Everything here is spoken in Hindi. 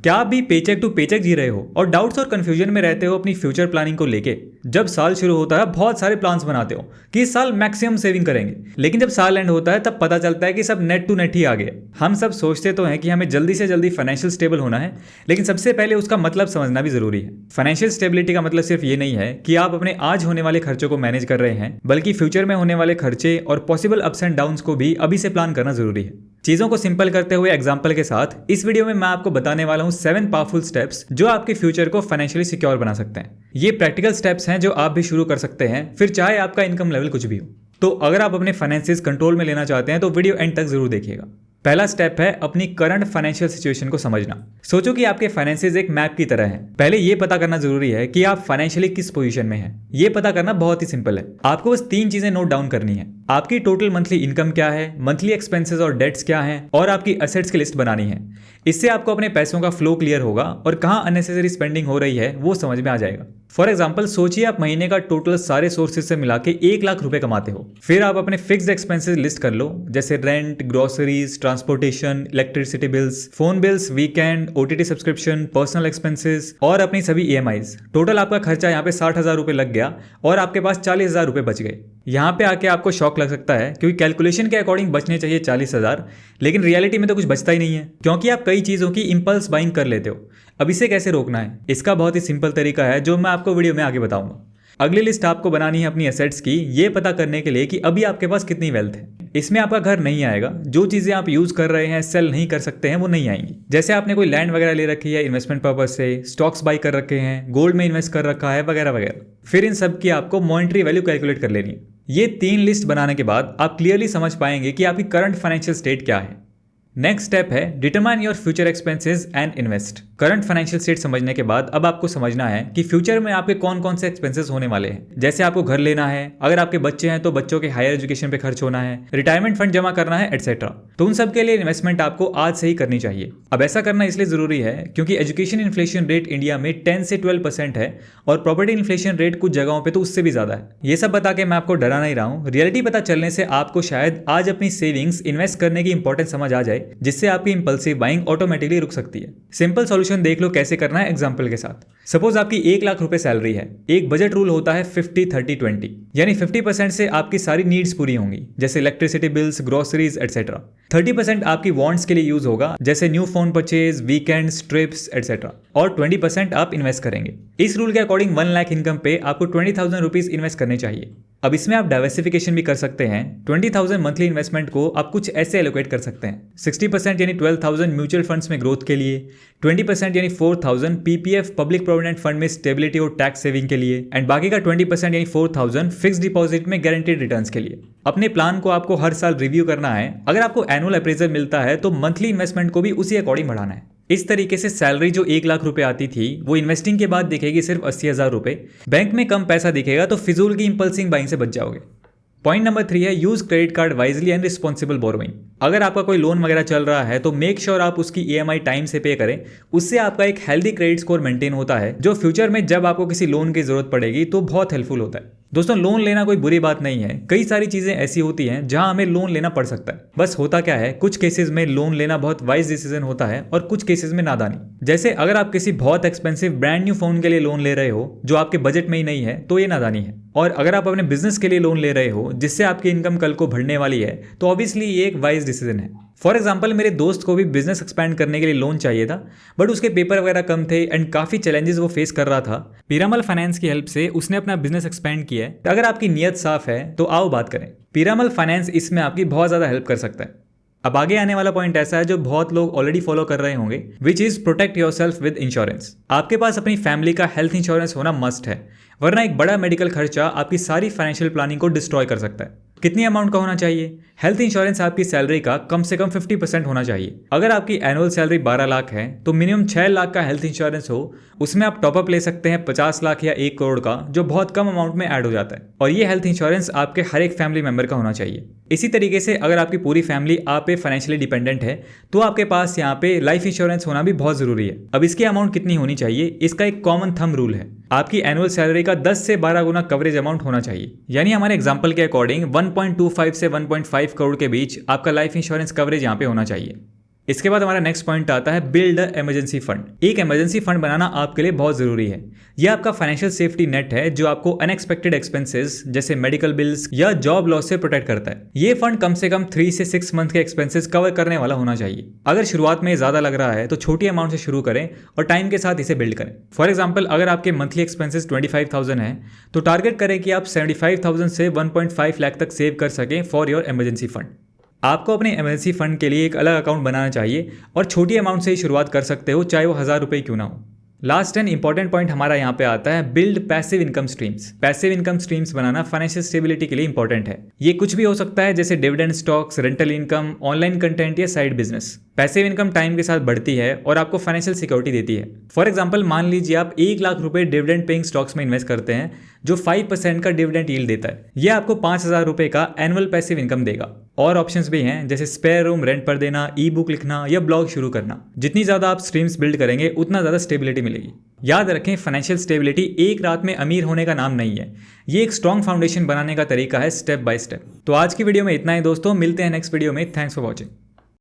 क्या आप भी पेचेक टू पेचेक जी रहे हो और डाउट्स और कंफ्यूजन में रहते हो अपनी फ्यूचर प्लानिंग को लेके? जब साल शुरू होता है बहुत सारे प्लान्स बनाते हो कि इस साल मैक्सिमम सेविंग करेंगे, लेकिन जब साल एंड होता है तब पता चलता है कि सब नेट टू नेट ही आ गया। हम सब सोचते तो हैं कि हमें जल्दी से जल्दी फाइनेंशियल स्टेबल होना है, लेकिन सबसे पहले उसका मतलब समझना भी जरूरी है। फाइनेंशियल स्टेबिलिटी का मतलब सिर्फ ये नहीं है कि आप अपने आज होने वाले खर्चों को मैनेज कर रहे हैं, बल्कि फ्यूचर में होने वाले खर्चे और पॉसिबल अप्स एंड डाउन्स को भी अभी से प्लान करना जरूरी है। चीजों को सिंपल करते हुए एग्जांपल के साथ इस वीडियो में मैं आपको बताने वाला हूं 7 पावरफुल स्टेप्स जो आपके फ्यूचर को फाइनेंशियली सिक्योर बना सकते हैं। ये प्रैक्टिकल स्टेप्स हैं जो आप भी शुरू कर सकते हैं, फिर चाहे आपका इनकम लेवल कुछ भी हो। तो अगर आप अपने फाइनेंसेस कंट्रोल में लेना चाहते हैं तो वीडियो एंड तक जरूर देखिएगा। पहला स्टेप है अपनी करंट फाइनेंशियल सिचुएशन को समझना। सोचो कि आपके फाइनेंसेस एक मैप की तरह हैं। पहले ये पता करना जरूरी है कि आप फाइनेंशियली किस पोजीशन में हैं। ये पता करना बहुत ही सिंपल है। आपको बस 3 चीजें नोट डाउन करनी है। आपकी टोटल मंथली इनकम क्या है, मंथली एक्सपेंसेस और डेट्स क्या हैं, और आपकी एसेट्स की लिस्ट बनानी है। इससे आपको अपने पैसों का फ्लो क्लियर होगा और कहाँ अननेसेसरी स्पेंडिंग हो रही है वो समझ में आ जाएगा। फॉर एग्जाम्पल, सोचिए आप महीने का टोटल सारे सोर्सेज से मिला के 1 लाख रुपए कमाते हो। फिर आप अपने फिक्स्ड एक्सपेंसेस लिस्ट कर लो, जैसे rent, groceries, transportation, electricity bills, phone bills, weekend, OTT subscription, personal expenses और अपनी सभी EMIs। टोटल आपका खर्चा यहाँ पे 60,000 रुपए लग गया और आपके पास 40,000 रुपए बच गए। यहाँ पे आके आपको शॉक लग सकता है क्योंकि कैलकुलेशन के अकॉर्डिंग बचने चाहिए 40,000, लेकिन रियलिटी में तो कुछ बचता ही नहीं है क्योंकि आप कई चीज़ों की इंपल्स बाइंग कर लेते हो। अब इसे कैसे रोकना है, इसका बहुत ही सिंपल तरीका है जो मैं आपको वीडियो में आगे बताऊंगा। अगली लिस्ट आपको बनानी है अपनी एसेट्स की, ये पता करने के लिए कि अभी आपके पास कितनी वेल्थ है। इसमें आपका घर नहीं आएगा। जो चीजें आप यूज कर रहे हैं, सेल नहीं कर सकते हैं, वो नहीं आएंगी। जैसे आपने कोई लैंड वगैरह ले रखी है इन्वेस्टमेंट पर्पज से, स्टॉक्स बाई कर रखे हैं, गोल्ड में इन्वेस्ट कर रखा है, वगैरह वगैरह। फिर इन सब की आपको मॉनेटरी वैल्यू कैलकुलेट कर लेनी है। ये 3 लिस्ट बनाने के बाद आप क्लियरली समझ पाएंगे कि आपकी करंट फाइनेंशियल स्टेट क्या है। नेक्स्ट स्टेप है determine your future expenses and invest. Current financial state समझने के बाद अब आपको समझना है कि फ्यूचर में आपके कौन कौन से एक्सपेंसेस होने वाले हैं। जैसे आपको घर लेना है, अगर आपके बच्चे हैं तो बच्चों के हायर एजुकेशन पे खर्च होना है, रिटायरमेंट फंड जमा करना है, एटसेट्रा। तो उन सब के लिए इन्वेस्टमेंट आपको आज से ही करनी चाहिए। अब ऐसा करना इसलिए जरूरी है क्योंकि एजुकेशन इन्फ्लेशन रेट इंडिया में 10 से 12% है और प्रॉपर्टी इन्फ्लेशन रेट कुछ जगहों पर तो उससे भी ज्यादा है। ये सब बता के मैं आपको डरा नहीं रहा हूँ। रियलिटी पता चलने से आपको शायद आज अपनी सेविंग्स इन्वेस्ट करने की इंपॉर्टेंस समझ आ जाए, जिससे आपकी इंपल्सिव बाइंग ऑटोमेटिकली रुक सकती है। सिंपल सॉल्यूशन देख लो कैसे करना है एग्जांपल के साथ। सपोज आपकी 1 लाख रुपए सैलरी है। एक बजट रूल होता है 50-30-20, यानी 50% से आपकी सारी नीड्स पूरी होंगी, जैसे इलेक्ट्रिसिटी बिल्स, ग्रोसरीज एटसेट्रा। 30% आपकी वांट्स के लिए यूज होगा, जैसे new phone purchase, weekends, trips etcetera. और 20% आप इन्वेस्ट करेंगे। इस रूल के अकॉर्डिंग 1 लाख इनकम पे आपको 20,000 रुपीज इन्वेस्ट करने चाहिए। अब इसमें आप डाइवर्सिफिकेशन भी कर सकते हैं। 20,000 मंथली इन्वेस्टमेंट को आप कुछ ऐसे एलोकेट कर सकते हैं। 60% यानी 12,000 म्यूचुअल फंड्स में ग्रोथ के लिए, 20% यानी 4,000 PPF पब्लिक प्रोविडेंट फंड में स्टेबिलिटी और टैक्स सेविंग के लिए, एंड बाकी का 20% यानी 4,000 फिक्स डिपॉजिट में गारंटेड रिटर्न्स के लिए। अपने प्लान को आपको हर साल रिव्यू करना है। अगर आपको एनुअल अप्रेजल मिलता है तो मंथली इन्वेस्टमेंट को भी उसी अकॉर्डिंग बढ़ाना है। इस तरीके से सैलरी जो 1 लाख रुपए आती थी वो इन्वेस्टिंग के बाद दिखेगी सिर्फ 80,000 रुपए। बैंक में कम पैसा दिखेगा तो फिजूल की इंपल्सिंग बाइंग से बच जाओगे। पॉइंट नंबर 3 है use credit card wisely and responsible borrowing. अगर आपका कोई लोन वगैरह चल रहा है तो मेक श्योर आप उसकी EMI टाइम से पे करें। उससे आपका एक हेल्दी क्रेडिट स्कोर मेंटेन होता है जो फ्यूचर में जब आपको किसी लोन की जरूरत पड़ेगी तो बहुत हेल्पफुल होता है। दोस्तों, लोन लेना कोई बुरी बात नहीं है। कई सारी चीजें ऐसी होती हैं जहां हमें लोन लेना पड़ सकता है। बस होता क्या है, कुछ केसेस में लोन लेना बहुत वाइज डिसीजन होता है और कुछ केसेस में नादानी। जैसे अगर आप किसी बहुत एक्सपेंसिव ब्रांड न्यू फोन के लिए लोन ले रहे हो जो आपके बजट में ही नहीं है तो ये नादानी है। और अगर आप अपने बिजनेस के लिए लोन ले रहे हो जिससे आपकी इनकम कल को बढ़ने वाली है तो ऑब्वियसली ये एक वाइज डिसीजन है। फॉर एग्जाम्पल, मेरे दोस्त को भी बिजनेस एक्सपैंड करने के लिए लोन चाहिए था, बट उसके पेपर वगैरह कम थे एंड काफी चैलेंजेस वो फेस कर रहा था। पीरामल फाइनेंस की हेल्प से उसने अपना बिजनेस एक्सपैंड किया है। अगर आपकी नीयत साफ है तो आओ बात करें। पीरामल फाइनेंस इसमें आपकी बहुत ज्यादा हेल्प कर सकता है। अब आगे आने वाला पॉइंट ऐसा है जो बहुत लोग ऑलरेडी फॉलो कर रहे होंगे, which is protect yourself with insurance. आपके पास अपनी फैमिली का हेल्थ इंश्योरेंस होना मस्ट है, वरना एक बड़ा मेडिकल खर्चा आपकी सारी फाइनेंशियल प्लानिंग को डिस्ट्रॉय कर सकता है। कितनी अमाउंट का होना चाहिए? हेल्थ इंश्योरेंस आपकी सैलरी का कम से कम 50% होना चाहिए। अगर आपकी एनुअल सैलरी 12 लाख है तो मिनिमम 6 लाख का हेल्थ इंश्योरेंस हो। उसमें आप टॉपअप ले सकते हैं 50 लाख या 1 करोड़ का, जो बहुत कम अमाउंट में ऐड हो जाता है। और ये हेल्थ इंश्योरेंस आपके हर एक फैमिली मेंबर का होना चाहिए। इसी तरीके से अगर आपकी पूरी फैमिली आप पे फाइनेंशियली डिपेंडेंट है तो आपके पास यहाँ पे लाइफ इंश्योरेंस होना भी बहुत जरूरी है। अब इसकी अमाउंट कितनी होनी चाहिए, इसका एक कॉमन थंब रूल है। आपकी एनुअल सैलरी का 10 से 12 गुना कवरेज अमाउंट होना चाहिए। यानी हमारे एग्जांपल के अकॉर्डिंग 1.25 से 1.5 करोड़ के बीच आपका लाइफ इंश्योरेंस कवरेज यहाँ पे होना चाहिए। इसके बाद हमारा नेक्स्ट पॉइंट आता है बिल्ड अ इमरजेंसी फंड। एक इमरजेंसी फंड बनाना आपके लिए बहुत जरूरी है। यह आपका फाइनेंशियल सेफ्टी नेट है जो आपको अनएक्सपेक्टेड एक्सपेंसेस जैसे मेडिकल बिल्स या जॉब लॉस से प्रोटेक्ट करता है। ये फंड कम से कम 3 से 6 मंथ के एक्सपेंसेस कवर करने वाला होना चाहिए। अगर शुरुआत में ज्यादा लग रहा है तो छोटी अमाउंट से शुरू करें और टाइम के साथ इसे बिल्ड करें। फॉर एग्जाम्पल, अगर आपके मंथली एक्सपेंसेस 25,000 है तो टारगेट करें कि आप 75,000 से 1.5 लाख तक सेव कर सकें फॉर योर इमरजेंसी फंड। आपको अपने इमरजेंसी फंड के लिए एक अलग अकाउंट बनाना चाहिए और छोटी अमाउंट से ही शुरुआत कर सकते हो, चाहे वो 1000 रुपये क्यों ना हो। लास्ट एंड इंपॉर्टेंट पॉइंट हमारा यहाँ पे आता है build passive income streams. Passive income streams बनाना फाइनेंशियल स्टेबिलिटी के लिए इंपॉर्टेंट है। ये कुछ भी हो सकता है जैसे dividend stocks, rental income, online content या side business. Passive income time के साथ बढ़ती है और आपको फाइनेंशियल सिक्योरिटी देती है। फॉर एग्जांपल, मान लीजिए आप 1 लाख रुपए डिविडेंड पेइंग स्टॉक्स में इन्वेस्ट करते हैं जो 5% का डिविडेंड यील्ड देता है। यह आपको 5,000 रुपए का एनुअल पैसिव इनकम देगा। और ऑप्शंस भी हैं जैसे स्पेयर रूम रेंट पर देना, ई बुक लिखना या ब्लॉग शुरू करना। जितनी ज्यादा आप स्ट्रीम्स बिल्ड करेंगे उतना ज्यादा स्टेबिलिटी मिलेगी। याद रखें, फाइनेंशियल स्टेबिलिटी एक रात में अमीर होने का नाम नहीं है। ये एक स्ट्रॉन्ग फाउंडेशन बनाने का तरीका है, स्टेप बाय स्टेप। तो आज की वीडियो में इतना ही दोस्तों, मिलते हैं नेक्स्ट वीडियो में। Thanks for watching.